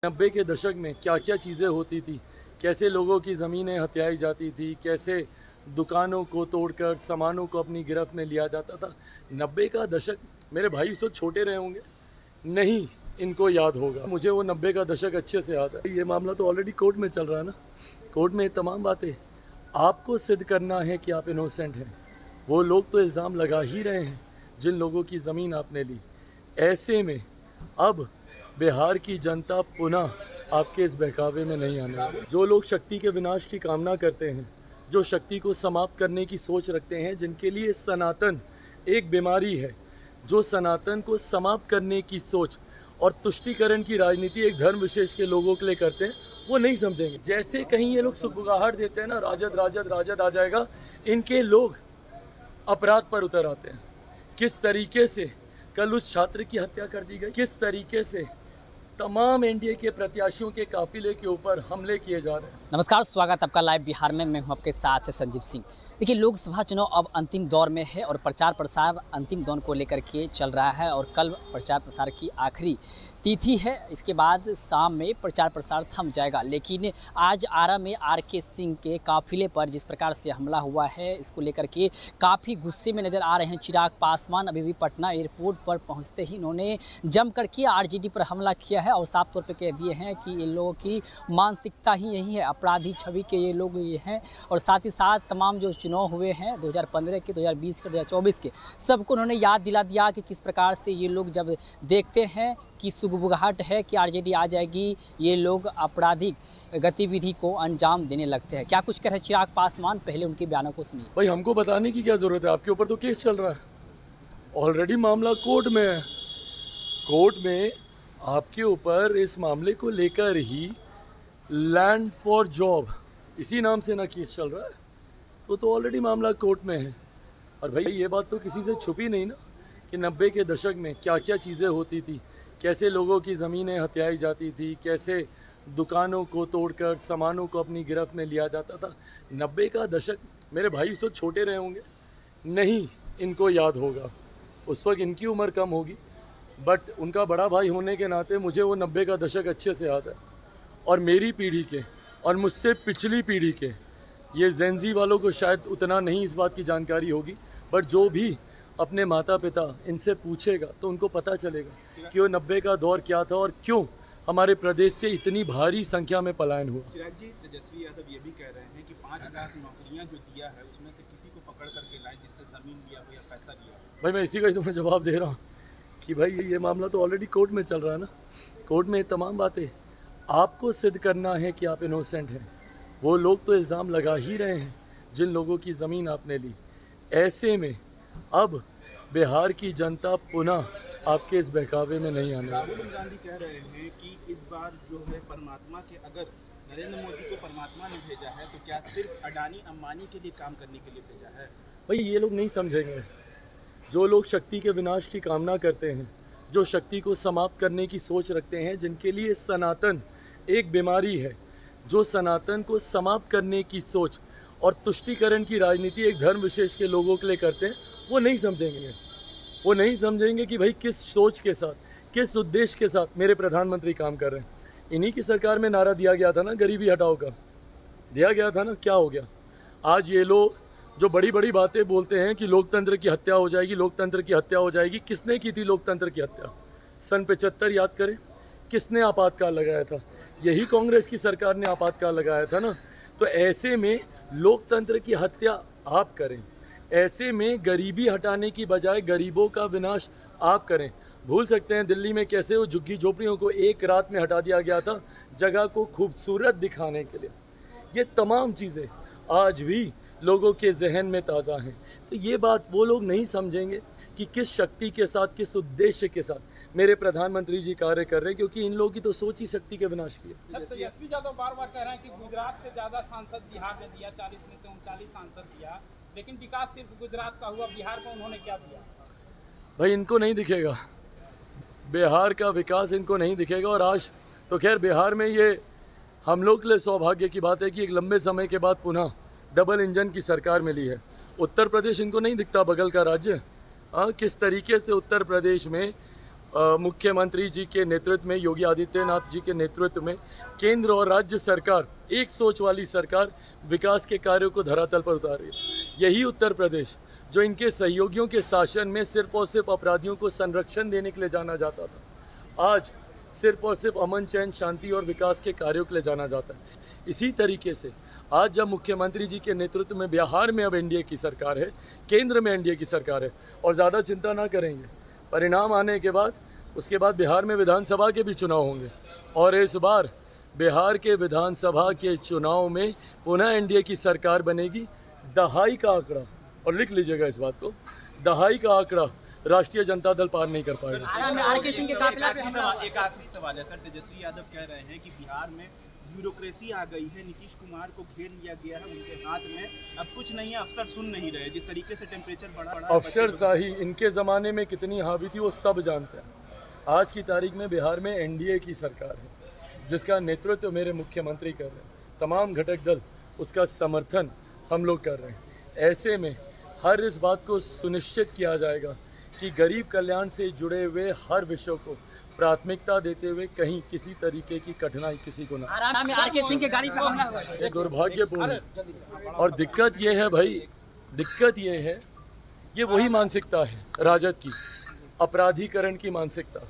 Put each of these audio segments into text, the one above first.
90 के दशक में क्या क्या चीज़ें होती थी, कैसे लोगों की ज़मीनें हथियाई जाती थी, कैसे दुकानों को तोड़कर सामानों को अपनी गिरफ्त में लिया जाता था। 90 का दशक, मेरे भाई उस वक्त छोटे रहे होंगे, नहीं इनको याद होगा। मुझे वो 90 का दशक अच्छे से याद है। ये मामला तो ऑलरेडी कोर्ट में चल रहा है ना। कोर्ट में तमाम बातें आपको सिद्ध करना है कि आप इनोसेंट हैं। वो लोग तो इल्ज़ाम लगा ही रहे हैं जिन लोगों की ज़मीन आपने ली। ऐसे में अब बिहार की जनता पुनः आपके इस बहकावे में नहीं आने वाली। जो लोग शक्ति के विनाश की कामना करते हैं, जो शक्ति को समाप्त करने की सोच रखते हैं, जिनके लिए सनातन एक बीमारी है, जो सनातन को समाप्त करने की सोच और तुष्टीकरण की राजनीति एक धर्म विशेष के लोगों के लिए करते हैं, वो नहीं समझेंगे। जैसे कहीं ये लोग सुगबुगाहट देते हैं ना, राजद राजद राजद आ जाएगा, इनके लोग अपराध पर उतर आते हैं। किस तरीके से कल उस छात्र की हत्या कर दी गई, किस तरीके से तमाम एनडीए के प्रत्याशियों के काफिले के ऊपर हमले किए जा रहे हैं। नमस्कार, स्वागत आपका लाइव बिहार में। मैं हूं आपके साथ संजीव सिंह। देखिए, लोकसभा चुनाव अब अंतिम दौर में है और प्रचार प्रसार अंतिम दौर को लेकर के चल रहा है और कल प्रचार प्रसार की आखिरी तिथि है। इसके बाद शाम में प्रचार प्रसार थम जाएगा, लेकिन आज आरा में आरके सिंह के काफिले पर जिस प्रकार से हमला हुआ है, इसको लेकर के काफ़ी गुस्से में नज़र आ रहे हैं चिराग पासवान। अभी भी पटना एयरपोर्ट पर पहुँचते ही इन्होंने जम करके आरजेडी पर हमला किया है और साफ तौर पर कह दिए हैं कि इन लोगों की मानसिकता ही यही है, अपराधी छवि के ये लोग ये हैं। और साथ ही साथ तमाम जो चुनाव हुए हैं 2015 के, 2020 के, 2024 के, सबको उन्होंने याद दिला दिया कि किस प्रकार से ये लोग जब देखते हैं कि सुगबुगाहट है कि आरजेडी आ जाएगी, ये लोग आपराधिक गतिविधि को अंजाम देने लगते हैं। क्या कुछ कह रहे हैं चिराग पासवान, पहले उनके बयानों को सुनिए। भाई, हमको बताने की क्या ज़रूरत है, आपके ऊपर तो केस चल रहा है, ऑलरेडी मामला कोर्ट में है। कोर्ट में आपके ऊपर इस मामले को लेकर ही लैंड फॉर जॉब इसी नाम से ना केस चल रहा है, तो ऑलरेडी मामला कोर्ट में है। और भाई, ये बात तो किसी से छुपी नहीं ना कि 90 के दशक में क्या क्या चीज़ें होती थी, कैसे लोगों की ज़मीनें हथियाई जाती थी, कैसे दुकानों को तोड़कर सामानों को अपनी गिरफ्त में लिया जाता था। 90 का दशक, मेरे भाई उस वक्त छोटे रहे होंगे, नहीं इनको याद होगा। उस वक्त इनकी उम्र कम होगी, बट उनका बड़ा भाई होने के नाते मुझे वो 90 का दशक अच्छे से याद है। और मेरी पीढ़ी के और मुझसे पिछली पीढ़ी के, ये जेनजी वालों को शायद उतना नहीं इस बात की जानकारी होगी, बट जो भी अपने माता पिता इनसे पूछेगा तो उनको पता चलेगा कि वो 90 का दौर क्या था और क्यों हमारे प्रदेश से इतनी भारी संख्या में पलायन हुआ। चिराग जी, तेजस्वी यादव ये भी कह रहे हैं कि 5 लाख नौकरियां जो दिया है उसमें से किसी को पकड़ करके लाए जिससे ज़मीन लिया हो या पैसा लिया हो। भाई, मैं इसी का ही तुम्हें जवाब दे रहा हूँ कि भाई, ये मामला तो ऑलरेडी कोर्ट में चल रहा है ना। कोर्ट में तमाम बातें आपको सिद्ध करना है कि आप इनोसेंट हैं। वो लोग तो इल्ज़ाम लगा ही रहे हैं जिन लोगों की ज़मीन आपने ली। ऐसे में अब बिहार की जनता पुनः आपके इस बहकावे में नहीं आने वाली। राहुल गांधी कह रहे हैं कि इस बार जो है परमात्मा के, अगर नरेंद्र मोदी को परमात्मा ने भेजा है तो क्या सिर्फ अडानी अंबानी के लिए काम करने के लिए भेजा है। भाई, ये लोग नहीं समझेंगे। जो लोग शक्ति के विनाश की कामना करते हैं, जो शक्ति को समाप्त करने की सोच रखते हैं, जिनके लिए सनातन एक बीमारी है, जो सनातन को समाप्त करने की सोच और तुष्टीकरण की राजनीति एक धर्म विशेष के लोगों के लिए करते हैं, वो नहीं समझेंगे। वो नहीं समझेंगे कि भाई किस सोच के साथ, किस उद्देश्य के साथ मेरे प्रधानमंत्री काम कर रहे हैं। इन्हीं की सरकार में नारा दिया गया था ना, गरीबी हटाओ का दिया गया था ना, क्या हो गया। आज ये लोग जो बड़ी बड़ी बातें बोलते हैं कि लोकतंत्र की हत्या हो जाएगी, लोकतंत्र की हत्या हो जाएगी। किसने की थी लोकतंत्र की हत्या? सन 75 याद करें, किसने आपातकाल लगाया था? यही कांग्रेस की सरकार ने आपातकाल लगाया था ना। तो ऐसे में लोकतंत्र की हत्या आप करें, ऐसे में गरीबी हटाने की बजाय गरीबों का विनाश आप करें। भूल सकते हैं दिल्ली में कैसे वो झुग्गी झोपड़ियों को एक रात में हटा दिया गया था, जगह को खूबसूरत दिखाने के लिए। ये तमाम चीज़ें आज भी लोगों के जहन में ताज़ा हैं। तो ये बात वो लोग नहीं समझेंगे कि किस शक्ति के साथ, किस उद्देश्य के साथ मेरे प्रधानमंत्री जी कार्य कर रहे हैं, क्योंकि इन लोगों की तो सोच ही शक्ति के विनाश की है। तेजस्वी यादव बार-बार कह रहे हैं कि गुजरात से ज़्यादा सांसद बिहार ने दिया, 40 में से 39 सांसद दिया, लेकिन विकास सिर्फ गुजरात का हुआ, बिहार को उन्होंने क्या दिया? भाई, इनको नहीं दिखेगा बिहार का विकास, इनको नहीं दिखेगा। और आज तो खैर बिहार में ये हम लोग के लिए सौभाग्य की बात है कि एक लंबे समय के बाद पुनः डबल इंजन की सरकार मिली है। उत्तर प्रदेश इनको नहीं दिखता, बगल का राज्य। किस तरीके से उत्तर प्रदेश में मुख्यमंत्री जी के नेतृत्व में, योगी आदित्यनाथ जी के नेतृत्व में केंद्र और राज्य सरकार, एक सोच वाली सरकार विकास के कार्यों को धरातल पर उतार रही है। यही उत्तर प्रदेश जो इनके सहयोगियों के शासन में सिर्फ और सिर्फ अपराधियों को संरक्षण देने के लिए जाना जाता था, आज सिर्फ और सिर्फ अमन, चैन, शांति और विकास के कार्यों के लिए जाना जाता है। इसी तरीके से आज जब मुख्यमंत्री जी के नेतृत्व में बिहार में अब एनडीए की सरकार है, केंद्र में एनडीए की सरकार है, और ज़्यादा चिंता ना करेंगे, परिणाम आने के बाद उसके बाद बिहार में विधानसभा के भी चुनाव होंगे, और इस बार बिहार के विधानसभा के चुनाव में पुनः एनडीए की सरकार बनेगी। दहाई का आंकड़ा, और लिख लीजिएगा इस बात को, दहाई का आंकड़ा राष्ट्रीय जनता दल पार नहीं कर पाएगा। एक आखिरी सवाल है सर, तेजस्वी यादव कह रहे हैं कि बिहार में ब्यूरोक्रेसी आ गई है, नीतीश कुमार को घेर लिया गया है, उनके हाथ में अब कुछ नहीं है, अफसर सुन नहीं रहे, जिस तरीके से टेम्परेचर बढ़ा अफसरशाही इनके ज़माने में कितनी हावी थी वो सब जानते हैं। आज की तारीख में बिहार में एनडीए की सरकार है, जिसका नेतृत्व मेरे मुख्यमंत्री कर रहे हैं, तमाम घटक दल उसका समर्थन हम लोग कर रहे हैं। ऐसे में हर इस बात को सुनिश्चित किया जाएगा कि गरीब कल्याण से जुड़े हुए हर विषयों को प्राथमिकता देते हुए कहीं किसी तरीके की कठिनाई किसी को ना। ये दुर्भाग्यपूर्ण है। और दिक्कत ये है भाई, दिक्कत ये है, ये वही मानसिकता है राजद की, अपराधीकरण की मानसिकता,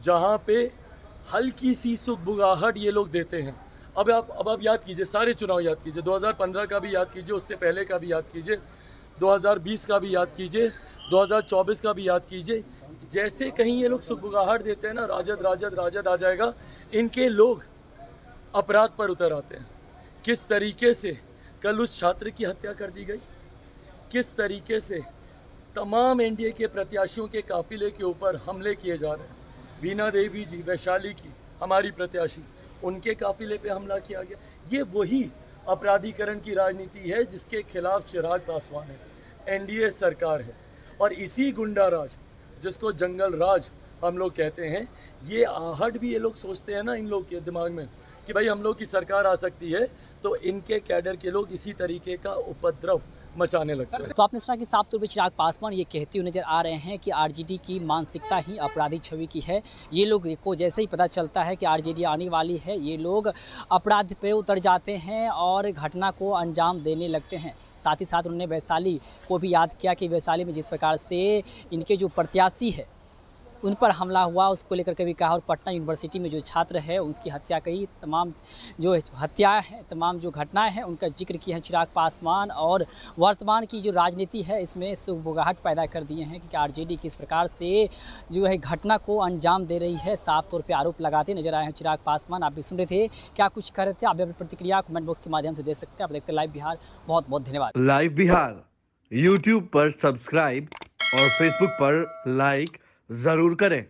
जहाँ पे हल्की सी सुगबुगाहट ये लोग देते हैं। अब आप याद कीजिए, सारे चुनाव याद कीजिए, 2015 का भी याद कीजिए, उससे पहले का भी याद कीजिए, 2020 का भी याद कीजिए, 2024 का भी याद कीजिए। जैसे कहीं ये लोग सुगबुगाहट देते हैं ना, राजद राजद राजद आ जाएगा, इनके लोग अपराध पर उतर आते हैं। किस तरीके से कल उस छात्र की हत्या कर दी गई, किस तरीके से तमाम एनडीए के प्रत्याशियों के काफिले के ऊपर हमले किए जा रहे हैं। वीणा देवी जी, वैशाली की हमारी प्रत्याशी, उनके काफिले पे हमला किया गया। ये वही अपराधीकरण की राजनीति है जिसके खिलाफ चिराग पासवान है, एनडीए सरकार है। और इसी गुंडा राज, जिसको जंगल राज हम लोग कहते हैं, ये आहट भी ये लोग सोचते हैं ना इन लोग के दिमाग में कि भाई हम लोग की सरकार आ सकती है, तो इनके कैडर के लोग इसी तरीके का उपद्रव मचाने लगते हैं। तो आपने सुना कि साफ तौर पर चिराग पासवान ये कहते हुए नजर आ रहे हैं कि आरजेडी की मानसिकता ही अपराधी छवि की है। ये लोग को जैसे ही पता चलता है कि आरजेडी आने वाली है, ये लोग अपराध पे उतर जाते हैं और घटना को अंजाम देने लगते हैं। साथ ही साथ उन्होंने वैशाली को भी याद किया कि वैशाली में जिस प्रकार से इनके जो प्रत्याशी है उन पर हमला हुआ, उसको लेकर के भी कहा। और पटना यूनिवर्सिटी में जो छात्र है उसकी हत्या की तमाम जो हत्याएं हैं, तमाम जो घटनाएं हैं, उनका जिक्र किया है चिराग पासवान। और वर्तमान की जो राजनीति है इसमें सुगबुगाहट पैदा कर दिए हैं कि आरजेडी किस प्रकार से जो है घटना को अंजाम दे रही है, साफ तौर पर आरोप लगाते नजर आए हैं चिराग पासवान। आप भी सुन रहे थे, क्या कुछ कर रहे थे, आप अपनी प्रतिक्रिया कमेंट बॉक्स के माध्यम से दे सकते हैं। आप देखते हैं लाइव बिहार। बहुत बहुत धन्यवाद। लाइव बिहार यूट्यूब पर सब्सक्राइब और फेसबुक पर लाइक जरूर करें।